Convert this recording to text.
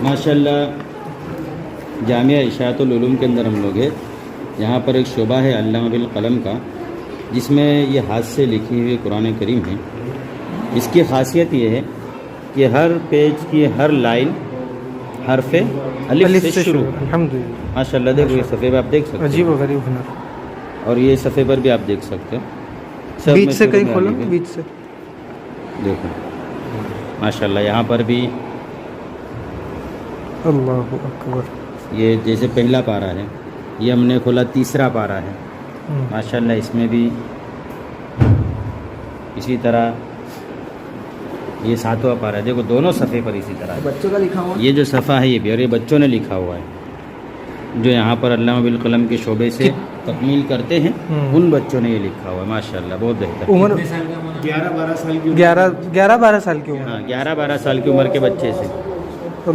माशाल्लाह जामिया इशाअतुल उलूम के अंदर हम लोग हैं। यहाँ पर एक शोबा है अल्लामा बिल कलम का, जिसमें ये हाथ से लिखी हुई कुरान करीम है। इसकी खासियत ये है कि हर पेज की हर लाइन हरफे अलिफ से शुरू। अल्हम्दुलिल्लाह माशाल्लाह देखो ये सफ़े पर आप देख सकते अजीब हो, व गरीब हुनर। और ये सफ़े पर भी आप देख सकते हो। सब बीच में से शुरू कहीं में खोलो, अलिफ है। बीच से देखो माशाल्लाह यहाँ पर भी अल्लाहु अकबर। ये जैसे पहला पारा है, ये हमने खोला तीसरा पारा है। माशाल्लाह इसमें भी इसी तरह ये सातवां पारा है। देखो दोनों सफ़े पर इसी तरह है। बच्चों का लिखा हुआ ये जो सफ़ा है ये भी, और ये बच्चों ने लिखा हुआ है। जो यहाँ पर अल्लामा बिल कलम के शोबे से तकमील करते हैं उन बच्चों ने ये लिखा हुआ है। माशाल्लाह बहुत बेहतर। उम्र 11-12 साल की 11-12 साल की उम्र। हाँ 11-12 साल की उम्र के बच्चे से